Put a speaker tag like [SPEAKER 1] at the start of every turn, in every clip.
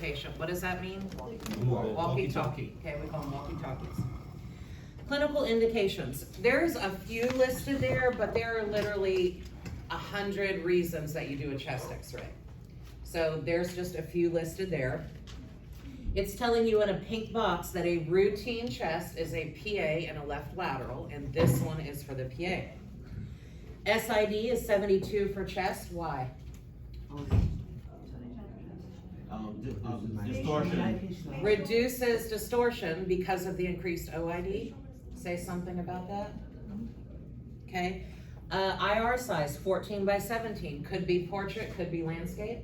[SPEAKER 1] interpretation. What does that mean?
[SPEAKER 2] Walkie-talkie.
[SPEAKER 1] Okay, we call them walkie-talkies. Clinical indications. There's a few listed there, but there are literally 100 reasons that you do a chest x-ray. So there's just a few listed there. It's telling you in a pink box that a routine chest is a PA and a left lateral, and this one is for the PA. SID is 72 for chest. Why?
[SPEAKER 2] Distortion.
[SPEAKER 1] Reduces distortion because of the increased OID. Say something about that. Okay. IR size 14 by 17. Could be portrait, could be landscape.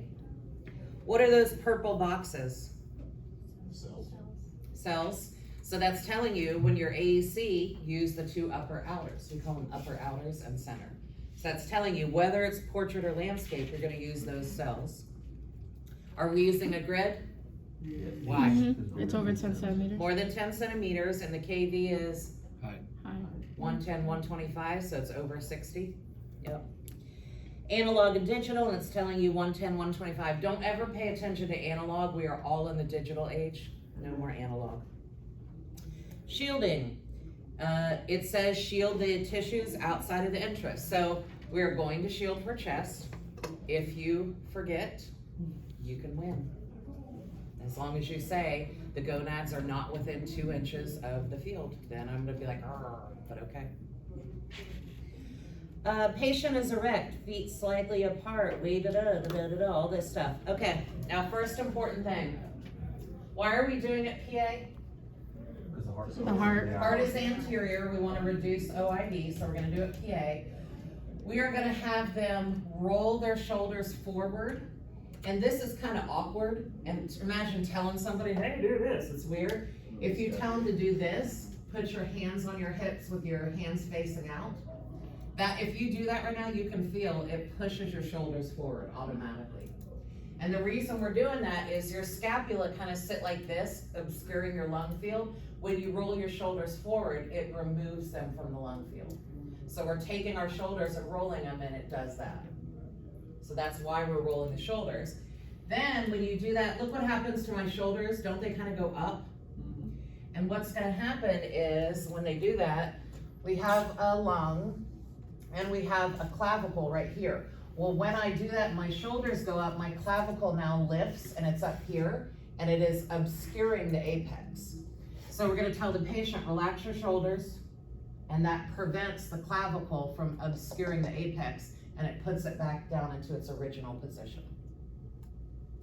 [SPEAKER 1] What are those purple boxes? Cells. So that's telling you when you're AEC, use the two upper outers. We call them upper outers and center. So that's telling you whether it's portrait or landscape, you're going to use those cells. Are we using a grid? Why?
[SPEAKER 3] Mm-hmm. It's over 10 centimeters.
[SPEAKER 1] More than 10 centimeters, and the KV is
[SPEAKER 3] High.
[SPEAKER 1] 110, 125, so it's over 60. Yep. Analog and digital, and it's telling you 110, 125. Don't ever pay attention to analog. We are all in the digital age. No more analog. Shielding. It says shield the tissues outside of the interest. So we're going to shield for chest. If you forget, you can win. As long as you say the gonads are not within 2 inches of the field, then I'm gonna be like, but okay. Patient is erect, feet slightly apart, all this stuff. Okay, now first important thing. Why are we doing it PA?
[SPEAKER 3] The heart.
[SPEAKER 1] Heart is anterior, we wanna reduce OID, so we're gonna do it PA. We are gonna have them roll their shoulders forward, and this is kind of awkward, and imagine telling somebody, hey, do this, it's weird. If you tell them to do this, put your hands on your hips with your hands facing out. That, if you do that right now, you can feel it pushes your shoulders forward automatically. And the reason we're doing that is your scapula kind of sit like this, obscuring your lung field. When you roll your shoulders forward, it removes them from the lung field. So we're taking our shoulders and rolling them, and it does that. So that's why we're rolling the shoulders. Then when you do that, look what happens to my shoulders. Don't they kind of go up? And what's gonna happen is when they do that, we have a lung and we have a clavicle right here. Well, when I do that, my shoulders go up, my clavicle now lifts and it's up here and it is obscuring the apex. So we're gonna tell the patient, relax your shoulders, and that prevents the clavicle from obscuring the apex, and it puts it back down into its original position.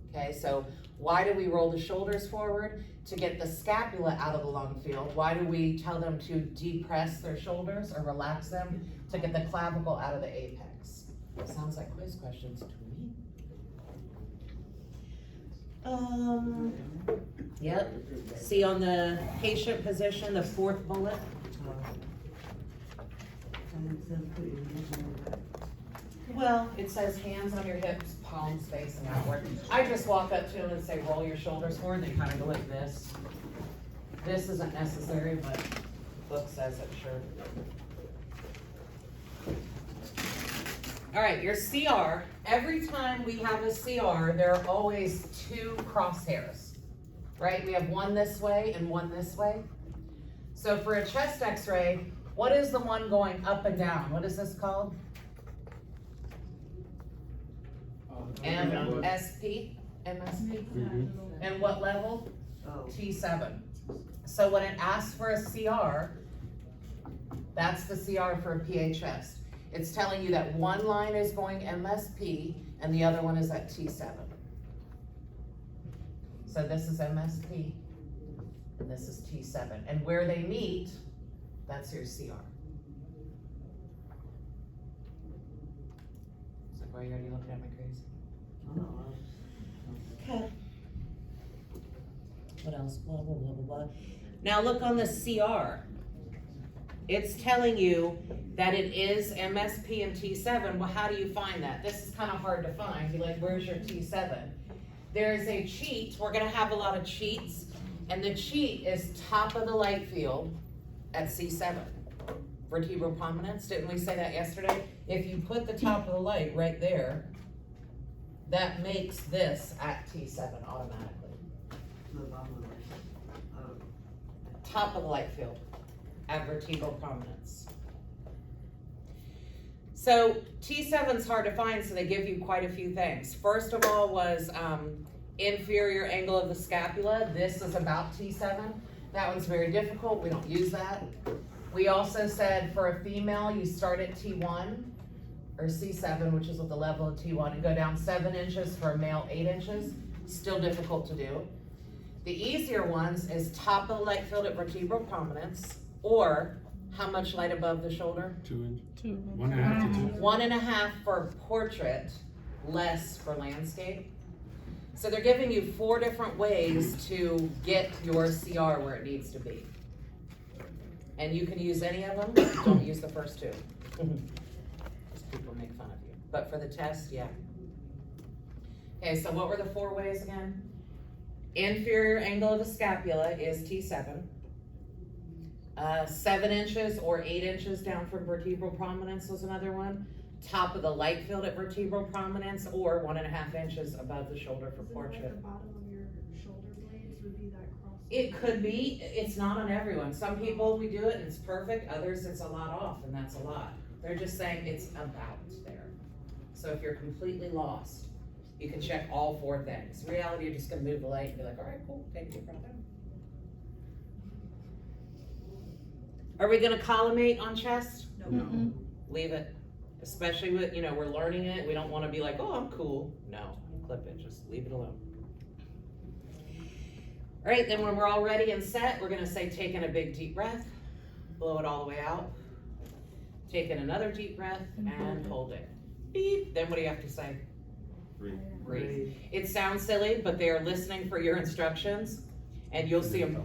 [SPEAKER 1] Okay, so why do we roll the shoulders forward? To get the scapula out of the lung field. Why do we tell them to depress their shoulders or relax them? To get the clavicle out of the apex. Sounds like quiz questions to me. Yep. See on the patient position, the 4th bullet. Well, it says hands on your hips, palms facing outward. I just walk up to them and say, roll your shoulders forward. They kind of go like this. This isn't necessary, but the book says it, sure. All right, your CR. Every time we have a CR, there are always 2 crosshairs, right? We have one this way and one this way. So for a chest x-ray, what is the one going up and down? What is this called? MSP? MSP? And what level? T7. So when it asks for a CR, that's the CR for a PA chest. It's telling you that one line is going MSP and the other one is at T7. So this is MSP and this is T7. And where they meet, that's your CR. So why are you already looking at me crazy? Okay. What else? Blah, blah, blah, blah, blah. Now look on the CR. It's telling you that it is MSP and T7. Well, how do you find that? This is kind of hard to find. You're like, where's your T7? There is a cheat. We're gonna have a lot of cheats. And the cheat is top of the light field at C7. Vertebral prominence, didn't we say that yesterday? If you put the top of the light right there, that makes this at T7 automatically.
[SPEAKER 2] to the bottom of it.
[SPEAKER 1] Top of the light field at vertebral prominence. So T7's hard to find, so they give you quite a few things. First of all was inferior angle of the scapula. This is about T7. That one's very difficult. We don't use that. We also said for a female, you start at T1 or C7, which is at the level of T1, and go down 7 inches for a male, 8 inches. Still difficult to do. The easier ones is top of the light field at vertebral prominence, or how much light above the shoulder?
[SPEAKER 3] 2 inches. 2.
[SPEAKER 4] 1.5 to 2.
[SPEAKER 1] 1.5 for portrait, less for landscape. So they're giving you 4 different ways to get your CR where it needs to be. And you can use any of them, don't use the first 2. Just people make fun of you. But for the test, yeah. Okay, so what were the 4 ways again? Inferior angle of the scapula is T7. 7 inches or 8 inches down from vertebral prominence was another one. Top of the light field at vertebral prominence, or 1.5 inches above the shoulder for portrait.
[SPEAKER 5] Like the bottom of your shoulder blades would be that cross?
[SPEAKER 1] It could be, it's not on everyone. Some people, we do it and it's perfect, others it's a lot off and that's a lot. They're just saying it's about there. So if you're completely lost, you can check all 4 things. In reality, you're just gonna move the light and be like, all right, cool, thank you, brother. Are we gonna collimate on chest?
[SPEAKER 4] No.
[SPEAKER 1] Leave it. Especially with, we're learning it. We don't wanna be like, oh, I'm cool. No, clip it, just leave it alone. All right, then when we're all ready and set, we're gonna say, taking a big deep breath, blow it all the way out. Taking another deep breath and hold it. Beep, then what do you have to say? Breathe. It sounds silly, but they are listening for your instructions, and you'll see them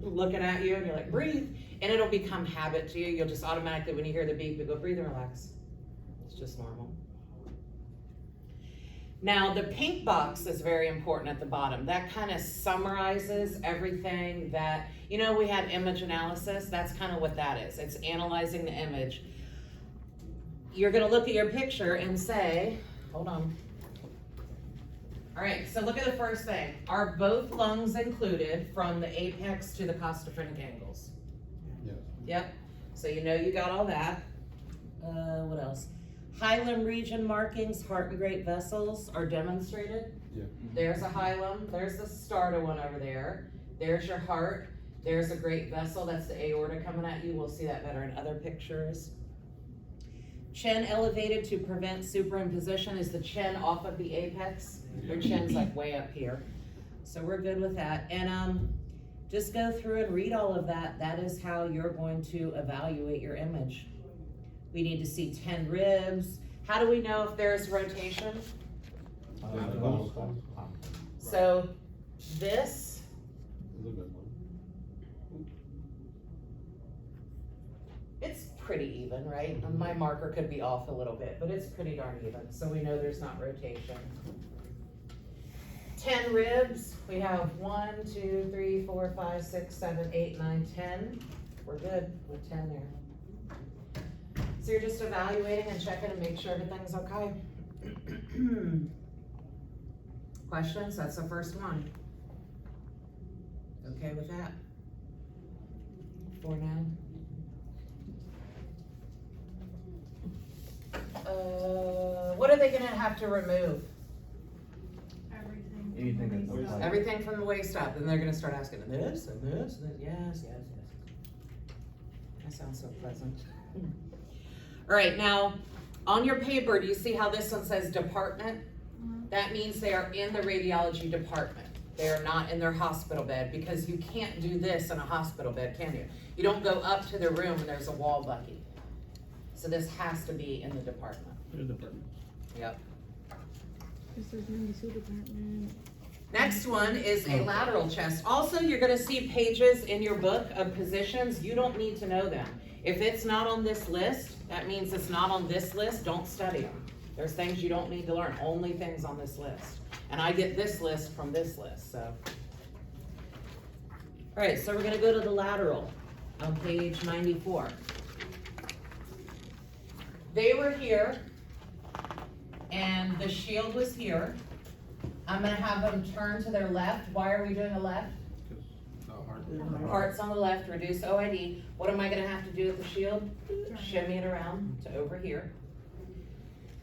[SPEAKER 1] looking at you, and you're like, breathe, and it'll become habit to you. You'll just automatically, when you hear the beep, you go, breathe and relax. It's just normal. Now, the pink box is very important at the bottom. That kind of summarizes everything that, we had image analysis. That's kind of what that is. It's analyzing the image. You're gonna look at your picture and say, hold on. All right, so look at the first thing. Are both lungs included from the apex to the costophrenic angles?
[SPEAKER 4] Yes.
[SPEAKER 1] Yep, so you got all that. What else? Hilum region markings, heart and great vessels are demonstrated.
[SPEAKER 4] Yeah.
[SPEAKER 1] There's a hilum, there's the starter one over there. There's your heart, there's a great vessel, that's the aorta coming at you. We'll see that better in other pictures. Chin elevated to prevent superimposition. Is the chin off of the apex? Your chin's like way up here. So we're good with that. And just go through and read all of that. That is how you're going to evaluate your image. We need to see 10 ribs. How do we know if there's rotation? So this, it's pretty even, right? My marker could be off a little bit, but it's pretty darn even. So we know there's not rotation. 10 ribs, we have 1, 2, 3, 4, 5, 6, 7, 8, 9, 10. We're good with 10 there. So you're just evaluating and checking to make sure everything's okay. Questions? That's the first one. Okay with that? For now. What are they gonna have to remove?
[SPEAKER 5] Everything.
[SPEAKER 4] Anything
[SPEAKER 5] from
[SPEAKER 4] that
[SPEAKER 5] the
[SPEAKER 4] looks
[SPEAKER 5] waist
[SPEAKER 4] like-
[SPEAKER 5] up.
[SPEAKER 1] Everything from the waist up, then they're gonna start asking this and this and this. Yes, yes, yes. That sounds so pleasant. All right, now, on your paper, do you see how this one says department? That means they are in the radiology department. They are not in their hospital bed, because you can't do this in a hospital bed, can you? You don't go up to the room and there's a wall bucky. So this has to be in the department. Yep. Next one is a lateral chest. Also, you're gonna see pages in your book of positions. You don't need to know them. If it's not on this list, that means it's not on this list. Don't study them. There's things you don't need to learn, only things on this list. And I get this list from this list, so. All right, so we're gonna go to the lateral on page 94. They were here, and the shield was here. I'm gonna have them turn to their left. Why are we doing a left? Hearts on the left, reduce OID. What am I gonna have to do with the shield? Shimmy it around to over here.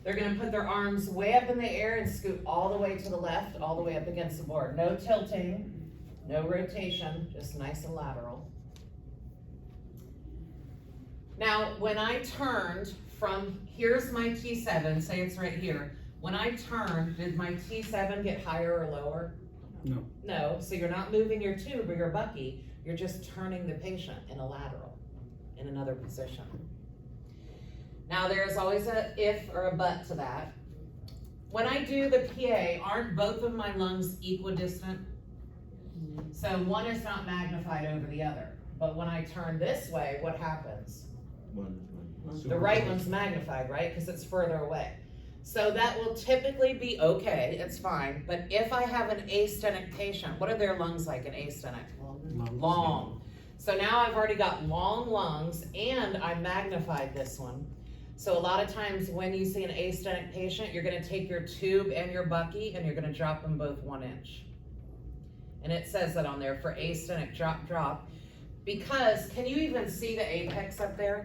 [SPEAKER 1] They're gonna put their arms way up in the air and scoot all the way to the left, all the way up against the board. No tilting, no rotation, just nice and lateral. Now, when I turned from, here's my T7, say it's right here. When I turned, did my T7 get higher or lower?
[SPEAKER 4] No.
[SPEAKER 1] No, so you're not moving your tube or your bucky, you're just turning the patient in a lateral, in another position. Now, there's always a if or a but to that. When I do the PA, aren't both of my lungs equidistant? So one is not magnified over the other. But when I turn this way, what happens? The right one's magnified, right? Because it's further away. So that will typically be okay, it's fine. But if I have an astenic patient, what are their lungs like in astenic? Long. So now I've already got long lungs and I magnified this one. So a lot of times when you see an astenic patient, you're gonna take your tube and your bucky and you're gonna drop them both 1 inch. And it says that on there for astenic, drop. Because, can you even see the apex up there?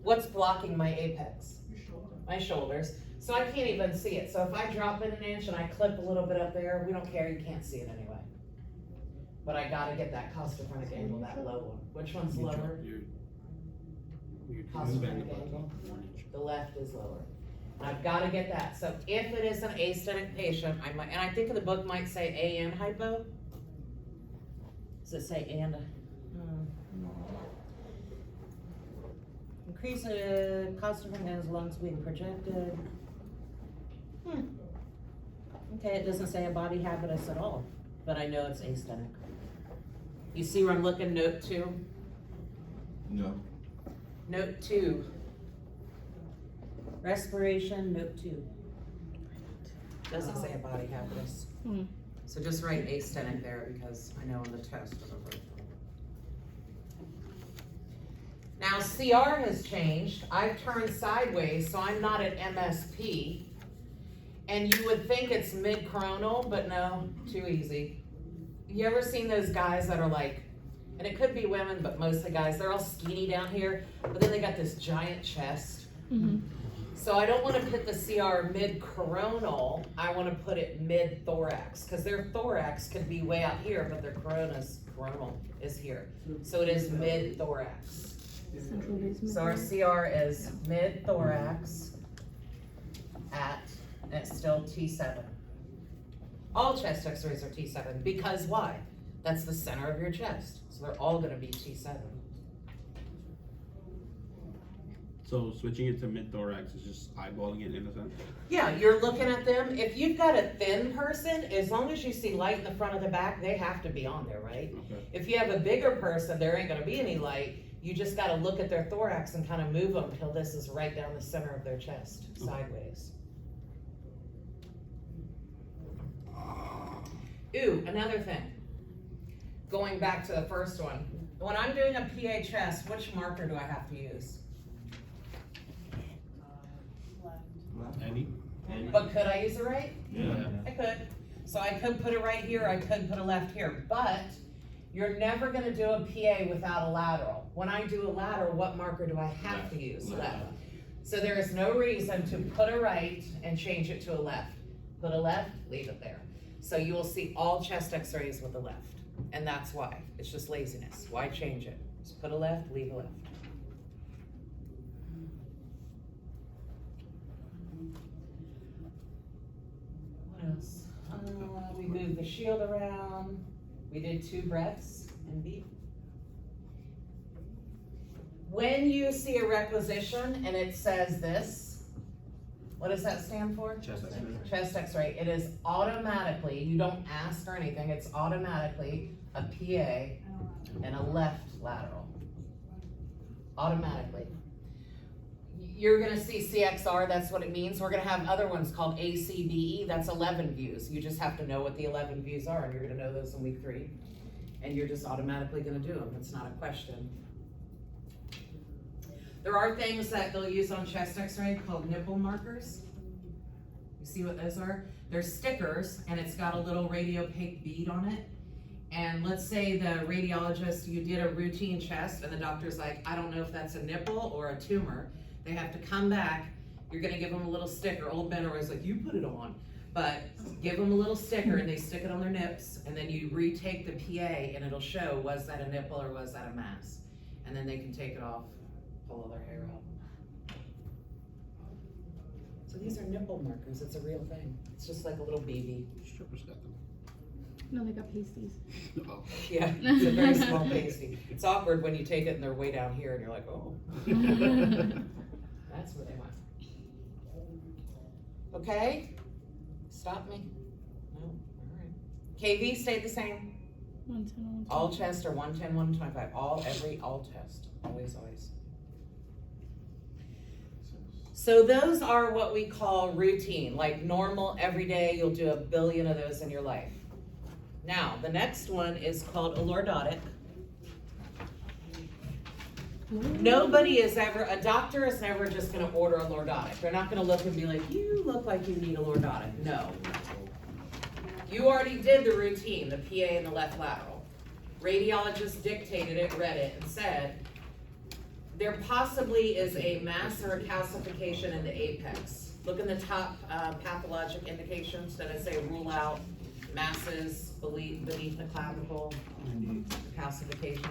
[SPEAKER 1] What's blocking my apex? My shoulders. So I can't even see it. So if I drop it 1 inch and I clip a little bit up there, we don't care, you can't see it anyway. But I gotta get that costophrenic angle, that low one. Which one's lower? Costophrenic angle. The left is lower. I've gotta get that. So if it is an astenic patient, I might, and I think the book might say and hypo. Does it say and? Increase the costophrenic lungs being projected. Okay, it doesn't say a body habitus at all, but I know it's astenic. You see where I'm looking, note 2?
[SPEAKER 6] No.
[SPEAKER 1] Note 2. Respiration, note 2. Doesn't say a body habitus. So just write astenic there because I know on the test it'll work. Now CR has changed. I've turned sideways, so I'm not at MSP. And you would think it's mid-coronal, but no, too easy. You ever seen those guys that are like, and it could be women, but mostly guys, they're all skinny down here, but then they got this giant chest. So I don't want to put the CR mid-coronal, I want to put it mid-thorax, because their thorax could be way out here, but their coronal is here. So it is mid-thorax. So our CR is mid-thorax and it's still T7. All chest x-rays are T7, because why? That's the center of your chest, so they're all gonna be T7.
[SPEAKER 4] So switching it to mid-thorax is just eyeballing it in a sense?
[SPEAKER 1] Yeah, you're looking at them. If you've got a thin person, as long as you see light in the front of the back, they have to be on there, right?
[SPEAKER 4] Okay.
[SPEAKER 1] If you have a bigger person, there ain't gonna be any light. You just gotta look at their thorax and kind of move them until this is right down the center of their chest, sideways. Ooh, another thing. Going back to the first one. When I'm doing a PA chest, which marker do I have to use?
[SPEAKER 4] Any?
[SPEAKER 1] But could I use the right?
[SPEAKER 4] Yeah.
[SPEAKER 1] I could. So I could put it right here, I could put a left here, but you're never gonna do a PA without a lateral. When I do a lateral, what marker do I have to use? Left. So there is no reason to put a right and change it to a left. Put a left, leave it there. So you will see all chest x-rays with a left. And that's why. It's just laziness. Why change it? Just put a left, leave a left. What else? We moved the shield around. We did 2 breaths and beat. When you see a requisition and it says this, what does that stand for?
[SPEAKER 4] Chest x-ray.
[SPEAKER 1] Chest x-ray. It is automatically, you don't ask or anything, it's automatically a PA and a left lateral. Automatically. You're gonna see CXR, that's what it means. We're gonna have other ones called ACBE, that's 11 views. You just have to know what the 11 views are, and you're gonna know those in week 3. And you're just automatically gonna do them, it's not a question. There are things that they'll use on chest x-ray called nipple markers. You You see what those are? They're stickers, and it's got a little radiopaque bead on it. And let's say the radiologist, you did a routine chest, and the doctor's like, I don't know if that's a nipple or a tumor. They have to come back. You're gonna give them a little sticker. Old Ben was like, you put it on. But give them a little sticker, and they stick it on their nips, and then you retake the PA, and it'll show, was that a nipple or was that a mass? And then they can take it off, pull all their hair out. So these are nipple markers. It's a real thing. It's just like a little BB.
[SPEAKER 4] Strippers got them.
[SPEAKER 3] No, they got pasties.
[SPEAKER 4] Oh.
[SPEAKER 1] Yeah, it's a very small pasty. It's awkward when you take it and they're way down here and you're like, oh. That's where they went. Okay? Stop me? No? Alright. KV stayed the same.
[SPEAKER 3] 110,
[SPEAKER 1] All chest are 110, 125. All test. Always, always. So those are what we call routine, like normal, everyday, you'll do a billion of those in your life. Now, the next one is called a lordotic. Nobody is ever, a doctor is never just gonna order a lordotic. They're not gonna look and be like, you look like you need a lordotic. No. You already did the routine, the PA and the left lateral. Radiologist dictated it, read it, and said, there possibly is a mass or a calcification in the apex. Look in the top pathologic indications that I say rule out masses beneath the clavicle, calcification.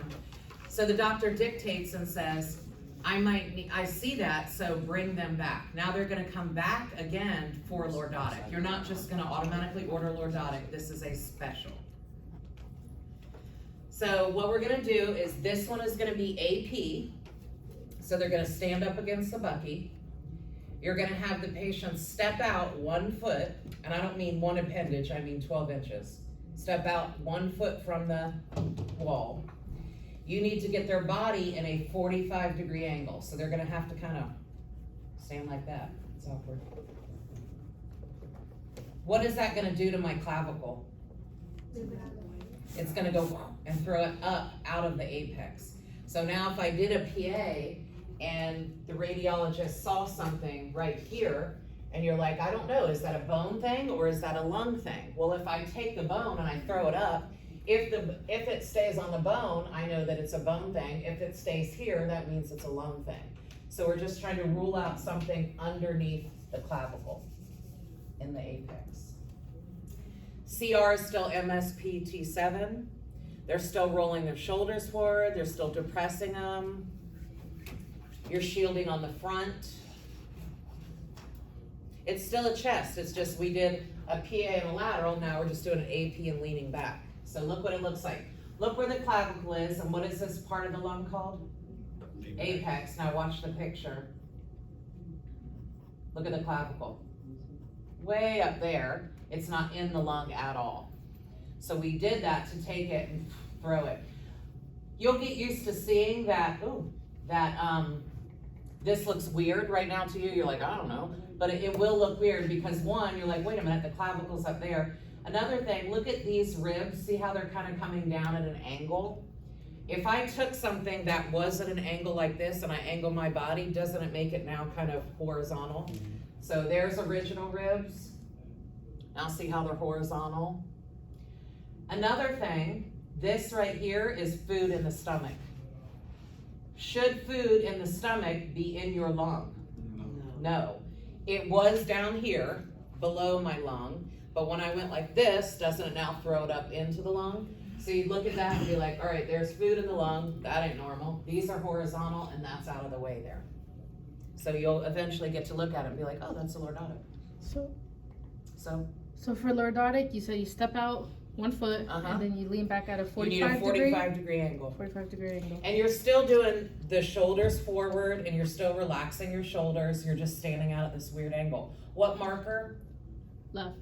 [SPEAKER 1] So the doctor dictates and says, I see that, so bring them back. Now they're gonna come back again for lordotic. You're not just gonna automatically order lordotic, this is a special. So what we're gonna do is this one is gonna be AP. So they're gonna stand up against the bucky. You're gonna have the patient step out 1 foot, and I don't mean one appendage, I mean 12 inches. Step out 1 foot from the wall. You need to get their body in a 45-degree angle. So they're gonna have to kind of stand like that. It's awkward. What is that gonna do to my clavicle? It's gonna go and throw it up out of the apex. So now if I did a PA and the radiologist saw something right here, and you're like, I don't know, is that a bone thing or is that a lung thing? Well, if I take the bone and I throw it up, if it stays on the bone, I know that it's a bone thing. If it stays here, that means it's a lung thing. So we're just trying to rule out something underneath the clavicle in the apex. CR is still MSPT7. They're still rolling their shoulders forward. They're still depressing them. You're shielding on the front. It's still a chest. It's just we did a PA and a lateral. Now we're just doing an AP and leaning back. So look what it looks like. Look where the clavicle is, and what is this part of the lung called? Apex. Now watch the picture. Look at the clavicle. Way up there. It's not in the lung at all. So we did that to take it and throw it. You'll get used to seeing that, this looks weird right now to you. You're like, I don't know. But it will look weird because one, you're like, wait a minute, the clavicle's up there. Another thing, look at these ribs. See how they're kind of coming down at an angle? If I took something that was at an angle like this and I angle my body, doesn't it make it now kind of horizontal? So there's original ribs. Now see how they're horizontal? Another thing, this right here is food in the stomach. Should food in the stomach be in your lung? No. It was down here, below my lung, but when I went like this, doesn't it now throw it up into the lung? So you look at that and be like, all right, there's food in the lung, that ain't normal. These are horizontal, and that's out of the way there. So you'll eventually get to look at it and be like, oh, that's a lordotic.
[SPEAKER 3] So for lordotic, you said you step out 1 foot, and then you lean back at a 45
[SPEAKER 1] You need a 45-degree angle.
[SPEAKER 3] 45-degree angle.
[SPEAKER 1] And you're still doing the shoulders forward, and you're still relaxing your shoulders. You're just standing out at this weird angle. What marker?
[SPEAKER 3] Left.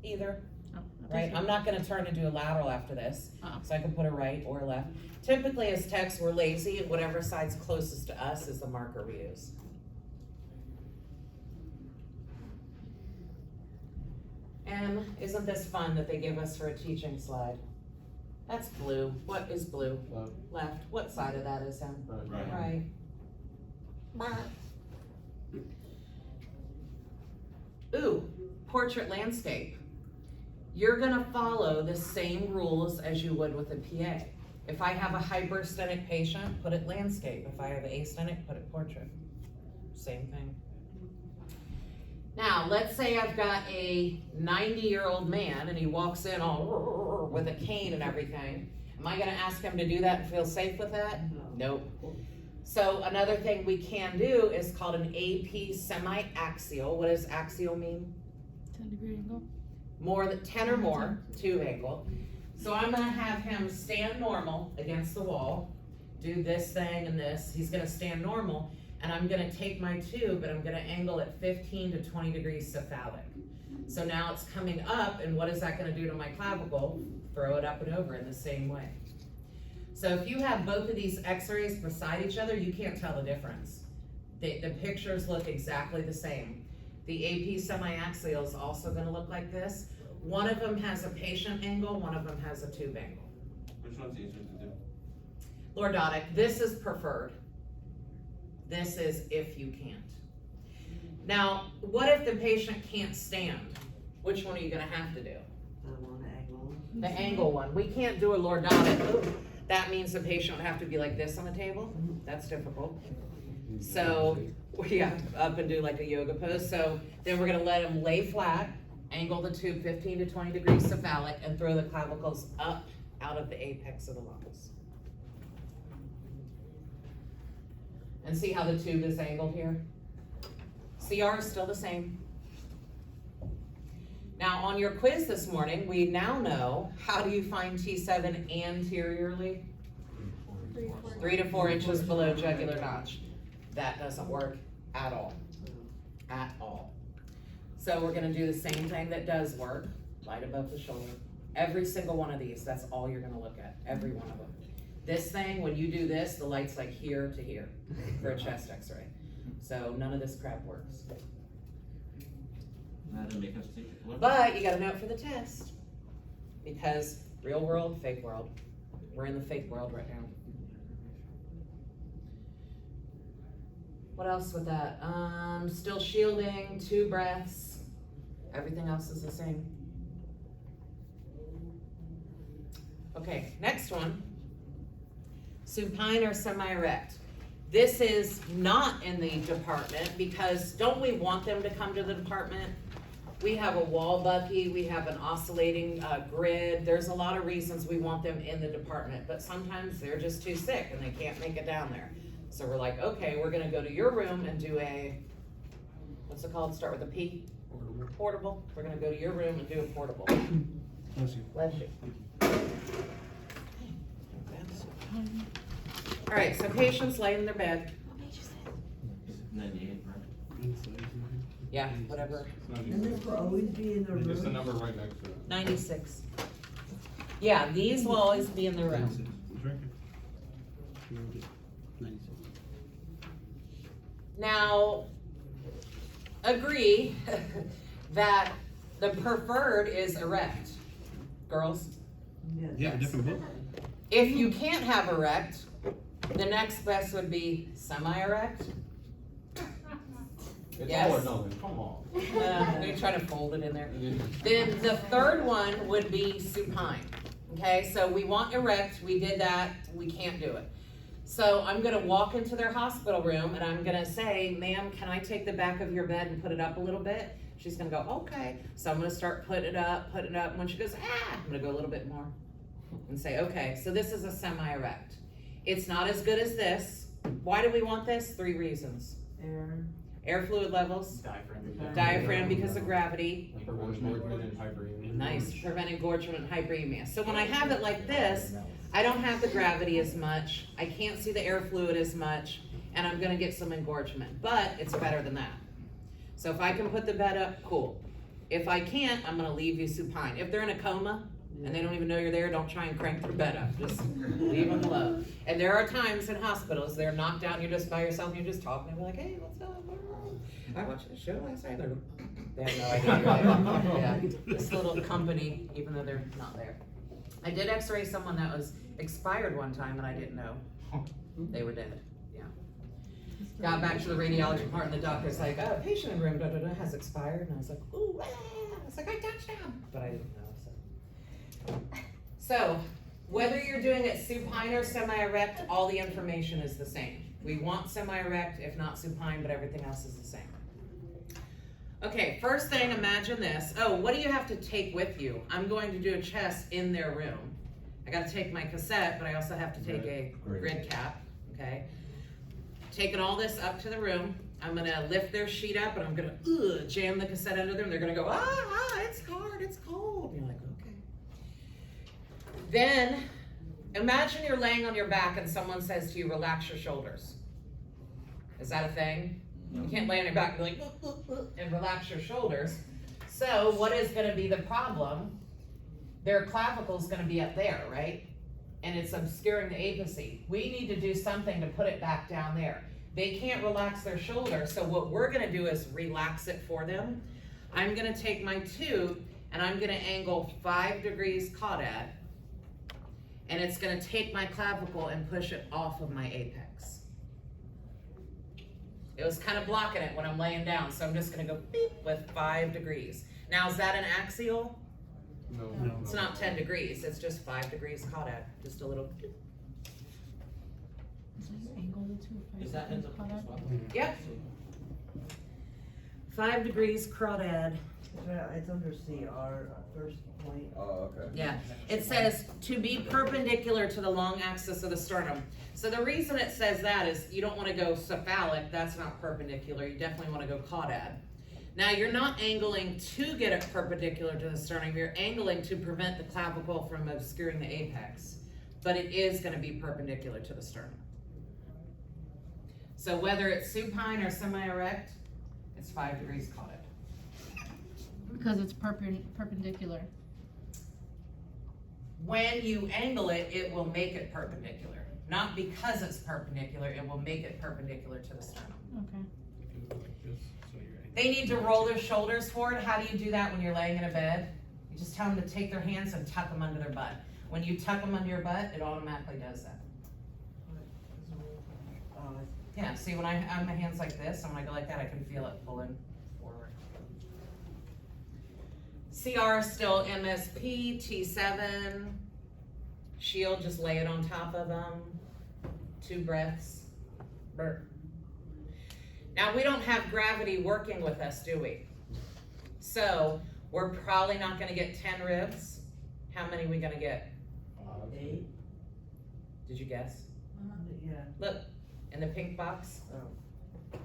[SPEAKER 1] Either.
[SPEAKER 3] Oh,
[SPEAKER 1] Right? I'm not gonna turn and do a lateral after this.
[SPEAKER 3] Oh.
[SPEAKER 1] So I can put a right or a left. Typically as techs, we're lazy, and whatever side's closest to us is the marker we use. And isn't this fun that they give us for a teaching slide? That's blue. What is blue?
[SPEAKER 3] Left.
[SPEAKER 1] Left. What side of that is him?
[SPEAKER 6] Right.
[SPEAKER 1] Right. Ooh, portrait landscape. You're gonna follow the same rules as you would with a PA. If I have a hyperstenic patient, put it landscape. If I have astenic, put it portrait. Same thing. Now, let's say I've got a 90-year-old man and he walks in all with a cane and everything. Am I gonna ask him to do that and feel safe with that? Nope. So another thing we can do is called an AP semi-axial. What does axial mean?
[SPEAKER 3] 10-degree angle.
[SPEAKER 1] More than 10 or more, tube angle. So I'm gonna have him stand normal against the wall, do this thing and this. He's gonna stand normal, and I'm gonna take my tube and I'm gonna angle it 15 to 20 degrees cephalic. So now it's coming up, and what is that gonna do to my clavicle? Throw it up and over in the same way. So if you have both of these x-rays beside each other, you can't tell the difference. The pictures look exactly the same. The AP semi-axial is also gonna look like this. One of them has a patient angle, one of them has a tube angle.
[SPEAKER 4] Which one's easier to do?
[SPEAKER 1] Lordotic, this is preferred. This is if you can't. Now, what if the patient can't stand? Which one are you gonna have to do? The angle one. We can't do a lordotic. Ooh, that means the patient would have to be like this on the table. That's difficult. So, yeah, up and do like a yoga pose. So then we're gonna let him lay flat, angle the tube 15 to 20 degrees cephalic, and throw the clavicles up out of the apex of the lungs. And see how the tube is angled here? CR is still the same. Now, on your quiz this morning, we now know, how do you find T7 anteriorly? 3 to 4 inches below jugular notch. That doesn't work at all. At all. So we're gonna do the same thing that does work, right above the shoulder. Every single one of these, that's all you're gonna look at, every one of them. This thing, when you do this, the light's like here to here for a chest x-ray. So none of this crap works.
[SPEAKER 6] That'll make us take a look.
[SPEAKER 1] But you gotta know it for the test. Because real world, fake world. We're in the fake world right now. What else with that? Still shielding, 2 breaths. Everything else is the same. Okay, next one. Supine or semi-erect. This is not in the department because don't we want them to come to the department? We have a wall bucky, we have an oscillating grid. There's a lot of reasons we want them in the department, but sometimes they're just too sick and they can't make it down there. So we're like, okay, we're gonna go to your room and do a, what's it called? Start with a P? Portable. We're gonna go to your room and do a portable.
[SPEAKER 4] Bless you.
[SPEAKER 1] Bless you. All right, so patients lay in their bed.
[SPEAKER 6] 98, right?
[SPEAKER 1] Yeah, whatever.
[SPEAKER 2] And this will always be in the room.
[SPEAKER 4] It's the number right next to it.
[SPEAKER 1] 96. Yeah, these will always be in the room.
[SPEAKER 4] 96. It's right here. 96.
[SPEAKER 1] Now, agree that the preferred is erect. Girls,
[SPEAKER 2] Yes.
[SPEAKER 4] Yeah, different book.
[SPEAKER 1] if you can't have erect, the next best would be semi-erect.
[SPEAKER 7] It's
[SPEAKER 1] Yes.
[SPEAKER 7] all or nothing, come on.
[SPEAKER 1] They try to fold it in there. Then the third one would be supine. Okay, so we want erect, we did that, we can't do it. So I'm gonna walk into their hospital room and I'm gonna say, ma'am, can I take the back of your bed and put it up a little bit? She's gonna go, okay. So I'm gonna start putting it up, and when she goes, I'm gonna go a little bit more and say, okay, so this is a semi-erect. It's not as good as this. Why do we want this? 3 reasons. Air fluid levels, diaphragm because of gravity. Nice, prevent engorgement and hyperemia. So when I have it like this, I don't have the gravity as much, I can't see the air fluid as much, and I'm gonna get some engorgement, but it's better than that. So if I can put the bed up, cool. If I can't, I'm gonna leave you supine. If they're in a coma and they don't even know you're there, don't try and crank their bed up, just leave them low. And there are times in hospitals, they're knocked down, you're just by yourself, and you're just talking, and you're like, hey, what's up? I watched the show last night. They have no idea you're there. Yeah, this little company, even though they're not there. I did x-ray someone that was expired one time and I didn't know. They were dead, yeah. Got back to the radiology part and the doctor's like, oh, patient in room has expired. And I was like, ooh, ah. I was like, I touched him. But I didn't know, so. Whether you're doing it supine or semi-erect, all the information is the same. We want semi-erect, if not supine, but everything else is the same. Okay, first thing, imagine this. Oh, what do you have to take with you? I'm going to do a chest in their room. I gotta take my cassette, but I also have to take a grid cap, okay? Taking all this up to the room, I'm gonna lift their sheet up and I'm gonna jam the cassette under them. They're gonna go, it's hard, it's cold. And you're like, okay. Then, imagine you're laying on your back and someone says to you, relax your shoulders. Is that a thing? You can't lay on your back and be like, and relax your shoulders. So what is gonna be the problem? Their clavicle's gonna be up there, right? And it's obscuring the apice. We need to do something to put it back down there. They can't relax their shoulder, so what we're gonna do is relax it for them. I'm gonna take my tube and I'm gonna angle 5 degrees caudad, and it's gonna take my clavicle and push it off of my apex. It was kind of blocking it when I'm laying down, so I'm just gonna go beep with 5 degrees. Now, is that an axial?
[SPEAKER 4] No.
[SPEAKER 1] It's not 10 degrees, it's just 5 degrees caudad, just a little.
[SPEAKER 6] Is that ends up as well?
[SPEAKER 1] Yep. 5 degrees caudad.
[SPEAKER 2] It's under CR, first point.
[SPEAKER 7] Oh, okay.
[SPEAKER 1] Yeah, it says to be perpendicular to the long axis of the sternum. So the reason it says that is you don't want to go cephalic, that's not perpendicular, you definitely want to go caudad. Now you're not angling to get it perpendicular to the sternum, you're angling to prevent the clavicle from obscuring the apex, but it is going to be perpendicular to the sternum. So whether it's supine or semi-erect, it's 5 degrees caudad.
[SPEAKER 3] Because it's perpendicular.
[SPEAKER 1] When you angle it, it will make it perpendicular. Not because it's perpendicular, it will make it perpendicular to the sternum.
[SPEAKER 3] Okay.
[SPEAKER 4] Like this, so you're
[SPEAKER 1] They need to roll their shoulders forward. How do you do that when you're laying in a bed? You just tell them to take their hands and tuck them under their butt. When you tuck them under your butt, it automatically does that. Yeah, see when I have my hands like this, and when I go like that, I can feel it pulling forward. CR is still MSP, T7. Shield, just lay it on top of them. 2 breaths. Burp. Now we don't have gravity working with us, do we? So we're probably not gonna get 10 ribs. How many are we gonna get?
[SPEAKER 2] 8?
[SPEAKER 1] Did you guess?
[SPEAKER 2] Yeah.
[SPEAKER 1] Look, in the pink box.
[SPEAKER 2] Oh.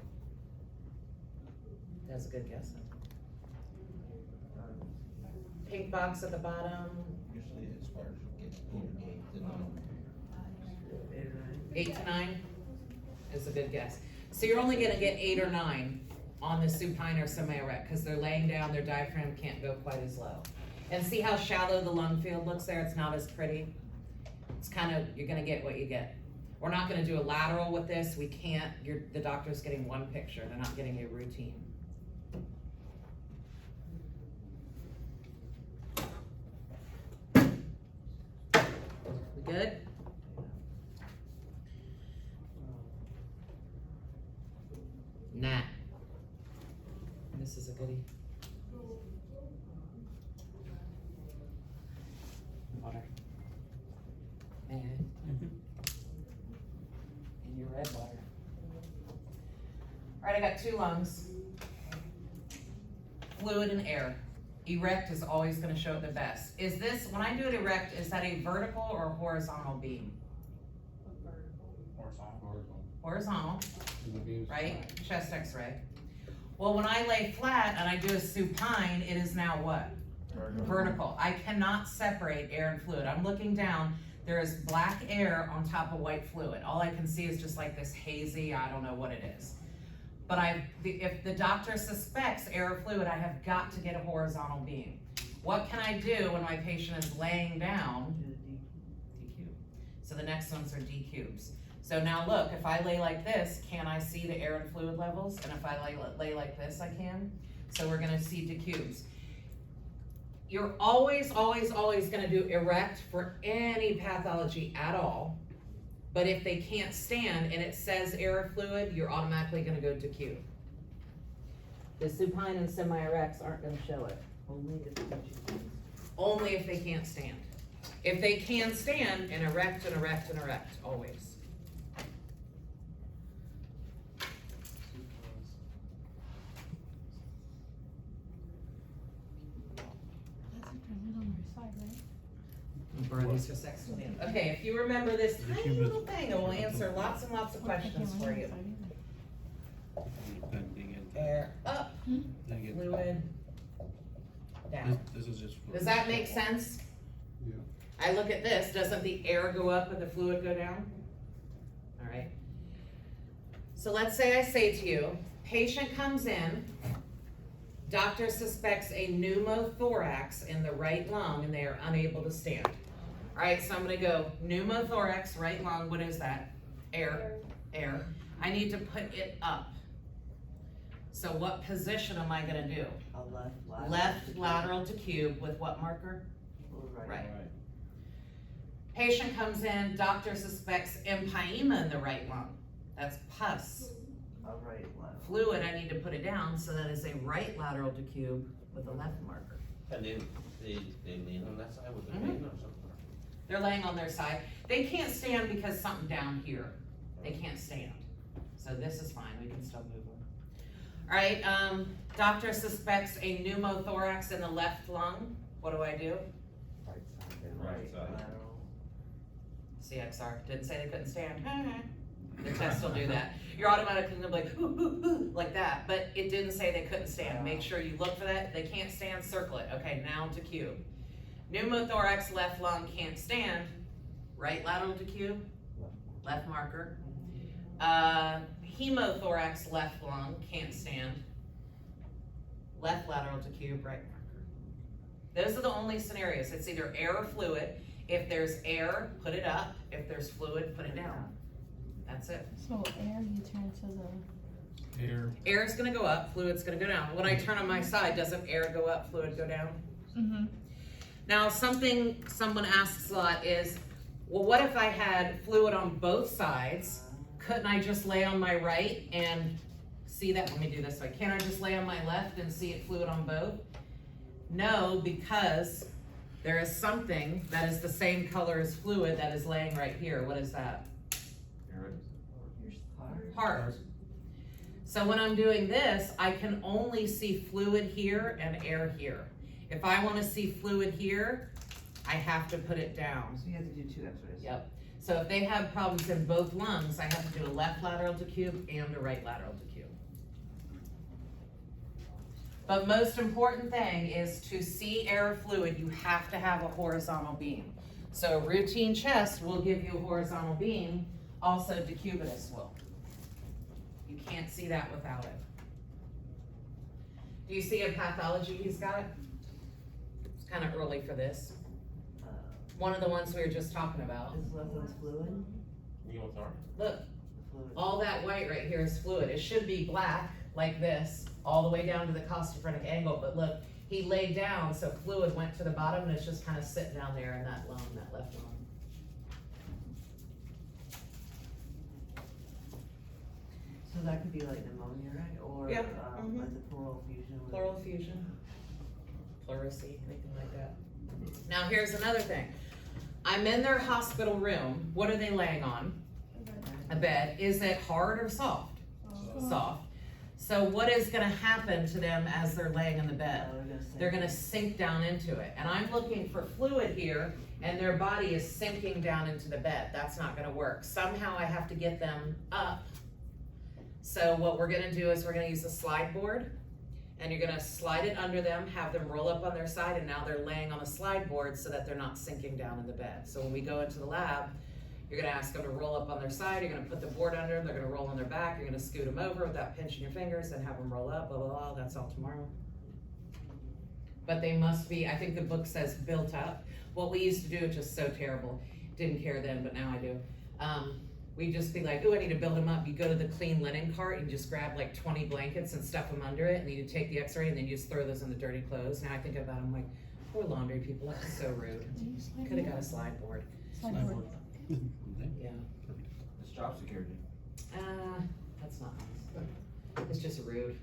[SPEAKER 1] That's a good guess. Pink box at the bottom,
[SPEAKER 6] Usually as far as getting 8 to 9.
[SPEAKER 1] 8 to 9 is a good guess. So you're only gonna get 8 or 9 on the supine or semi-erect because they're laying down, their diaphragm can't go quite as low. And see how shallow the lung field looks there? It's not as pretty. It's kind of, you're gonna get what you get. We're not gonna do a lateral with this. We can't, the doctor's getting one picture. They're not getting a routine. We good? Nah. This is a goodie. Water. And your red water. Alright, I got 2 lungs. Fluid and air. Erect is always gonna show it the best. Is this, when I do it erect, is that a vertical or horizontal beam? Horizontal, right? Chest x-ray. Well, when I lay flat and I do a supine, it is now what? Vertical. I cannot separate air and fluid. I'm looking down, there is black air on top of white fluid. All I can see is just like this hazy, I don't know what it is. But if the doctor suspects air or fluid, I have got to get a horizontal beam. What can I do when my patient is laying down? D-cube. So the next ones are D-cubes. So now look, if I lay like this, can I see the air and fluid levels? And if I lay like this, I can. So we're gonna see D-cubes. You're always, always, always gonna do erect for any pathology at all. But if they can't stand and it says air or fluid, you're automatically gonna go to Q. The supine and semi-erects aren't gonna show it,
[SPEAKER 2] Only if you choose.
[SPEAKER 1] only if they can't stand. If they can stand, and erect and erect and erect, always.
[SPEAKER 3] That's if they're lit on their side, right?
[SPEAKER 1] Or at least a sex stand. Okay, if you remember this tiny little thing, it will answer lots and lots of questions for you.
[SPEAKER 4] Then dig in.
[SPEAKER 1] Air up,
[SPEAKER 4] Then get-
[SPEAKER 1] fluid down.
[SPEAKER 4] This is just. for-
[SPEAKER 1] Does that make sense?
[SPEAKER 4] Yeah.
[SPEAKER 1] I look at this, doesn't the air go up and the fluid go down? Alright. So let's say I say to you, patient comes in, doctor suspects a pneumothorax in the right lung and they are unable to stand. Alright, so I'm gonna go pneumothorax, right lung, what is that? Air, air. I need to put it up. So what position am I gonna do?
[SPEAKER 2] A left lateral.
[SPEAKER 1] Left lateral to cube with what marker?
[SPEAKER 2] Or right.
[SPEAKER 1] Right. Patient comes in, doctor suspects empyema in the right lung. That's pus.
[SPEAKER 2] A right lateral.
[SPEAKER 1] Fluid, I need to put it down, so that is a right lateral to cube with a left marker.
[SPEAKER 6] And then they lean on that side with the
[SPEAKER 1] Mhm.
[SPEAKER 6] pain or something?
[SPEAKER 1] They're laying on their side. They can't stand because something down here. They can't stand. So this is fine, we can still move them. Alright, doctor suspects a pneumothorax in the left lung. What do I do?
[SPEAKER 6] Right
[SPEAKER 2] Right
[SPEAKER 6] side.
[SPEAKER 2] lateral.
[SPEAKER 1] CXR, didn't say they couldn't stand. The test will do that. You're automatically gonna be like, ooh, ooh, ooh, like that, but it didn't say they couldn't stand. Make sure you look for that. They can't stand, circle it. Okay, now to cube. Pneumothorax, left lung, can't stand. Right lateral to cube, left marker. Hemothorax, left lung, can't stand. Left lateral to cube, right marker. Those are the only scenarios. It's either air or fluid. If there's air, put it up. If there's fluid, put it down. That's it.
[SPEAKER 3] So air, you turn to the.
[SPEAKER 4] Air.
[SPEAKER 1] Air is gonna go up, fluid's gonna go down. When I turn on my side, doesn't air go up, fluid go down?
[SPEAKER 3] Mm-hmm.
[SPEAKER 1] Now, something someone asks a lot is, well, what if I had fluid on both sides? Couldn't I just lay on my right and see that? Let me do this way. Can't I just lay on my left and see it fluid on both? No, because there is something that is the same color as fluid that is laying right here. What is that? Heart. So when I'm doing this, I can only see fluid here and air here. If I wanna see fluid here, I have to put it down.
[SPEAKER 2] So you have to do 2 x-rays.
[SPEAKER 1] Yep. So if they have problems in both lungs, I have to do a left lateral to cube and a right lateral to cube. But most important thing is to see air or fluid, you have to have a horizontal beam. So routine chest will give you a horizontal beam, also decubitus will. You can't see that without it. Do you see a pathology he's got? It's kind of early for this. One of the ones we were just talking about.
[SPEAKER 2] This left one's fluid?
[SPEAKER 1] Look,
[SPEAKER 2] Fluid.
[SPEAKER 1] all that white right here is fluid. It should be black, like this, all the way down to the costophrenic angle, but look, he laid down, so fluid went to the bottom, and it's just kind of sitting down there in that lung, that left lung.
[SPEAKER 2] So that could be like pneumonia, right? Or,
[SPEAKER 1] Yeah,
[SPEAKER 2] like the pleural effusion. with-
[SPEAKER 1] Pleural effusion, pleurisy, anything like that. Now, here's another thing. I'm in their hospital room. What are they laying on? A bed. Is it hard or soft? Soft. So what is gonna happen to them as they're laying in the bed? They're gonna sink down into it. And I'm looking for fluid here, and their body is sinking down into the bed. That's not gonna work. Somehow I have to get them up. So what we're gonna do is we're gonna use a slide board, and you're gonna slide it under them, have them roll up on their side, and now they're laying on the slide board so that they're not sinking down in the bed. So when we go into the lab, you're gonna ask them to roll up on their side, you're gonna put the board under them, they're gonna roll on their back, you're gonna scoot them over without pinching your fingers and have them roll up, blah, blah, blah, that's all tomorrow. But they must be, I think the book says built up. What we used to do, which is so terrible, didn't care then, but now I do. We'd just be like, ooh, I need to build them up. You go to the clean linen cart and just grab like 20 blankets and stuff them under it, and then you take the x-ray and then you just throw those in the dirty clothes. Now I think about them like, poor laundry people, that's so rude. Could've got a slide board.
[SPEAKER 3] Slide board.
[SPEAKER 1] Yeah.
[SPEAKER 7] job security.
[SPEAKER 1] That's not nice. It's just rude.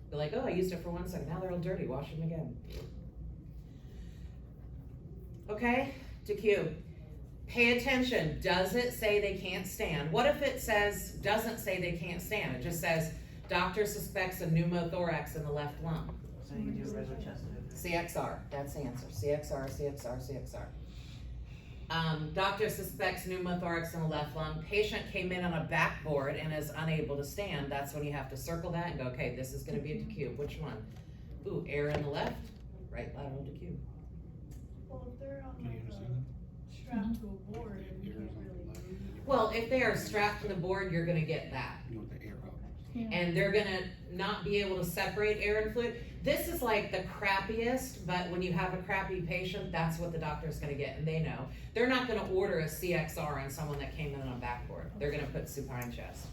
[SPEAKER 1] They're like, oh, I used it for 1 second, now they're all dirty, wash them again. Okay, DQ. Pay attention, does it say they can't stand? What if it doesn't say they can't stand? It just says, doctor suspects a pneumothorax in the left lung.
[SPEAKER 2] So you do regular chest X-ray.
[SPEAKER 1] CXR, that's the answer. CXR. Doctor suspects pneumothorax in the left lung. Patient came in on a backboard and is unable to stand. That's when you have to circle that and go, okay, this is gonna be a DQ. Which one? Ooh, air in the left, right lateral DQ.
[SPEAKER 5] Well, if they're on
[SPEAKER 4] Can you
[SPEAKER 5] like
[SPEAKER 4] understand
[SPEAKER 5] a strap to a board and you can't really move.
[SPEAKER 1] Well, if they are strapped to the board, you're gonna get that.
[SPEAKER 4] You want the air up.
[SPEAKER 1] And they're gonna not be able to separate air and fluid. This is like the crappiest, but when you have a crappy patient, that's what the doctor's gonna get, and they know. They're not gonna order a CXR on someone that came in on a backboard. They're gonna put supine chest.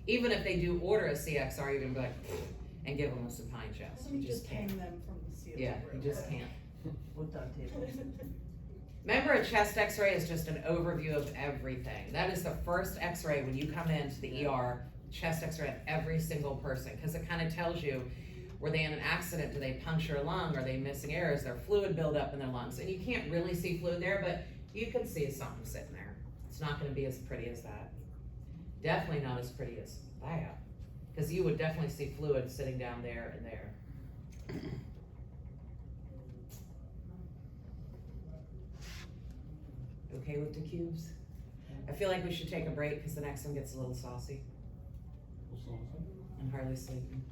[SPEAKER 1] Even if they do order a CXR, you're gonna be like, and give them a supine chest.
[SPEAKER 5] Let
[SPEAKER 1] You
[SPEAKER 5] me
[SPEAKER 1] just
[SPEAKER 5] just
[SPEAKER 1] can't.
[SPEAKER 5] hang them from the ceiling.
[SPEAKER 1] Yeah, you
[SPEAKER 5] real
[SPEAKER 1] just
[SPEAKER 5] quick.
[SPEAKER 1] can't.
[SPEAKER 2] With duct tape.
[SPEAKER 1] Remember, a chest x-ray is just an overview of everything. That is the first x-ray when you come into the ER, chest x-ray of every single person, because it kind of tells you, were they in an accident? Do they puncture a lung? Are they missing air? Is there fluid buildup in their lungs? And you can't really see fluid there, but you can see something sitting there. It's not gonna be as pretty as that. Definitely not as pretty as that, because you would definitely see fluid sitting down there and there. Okay with the cubes? I feel like we should take a break because the next one gets a little saucy and Harley's sleeping.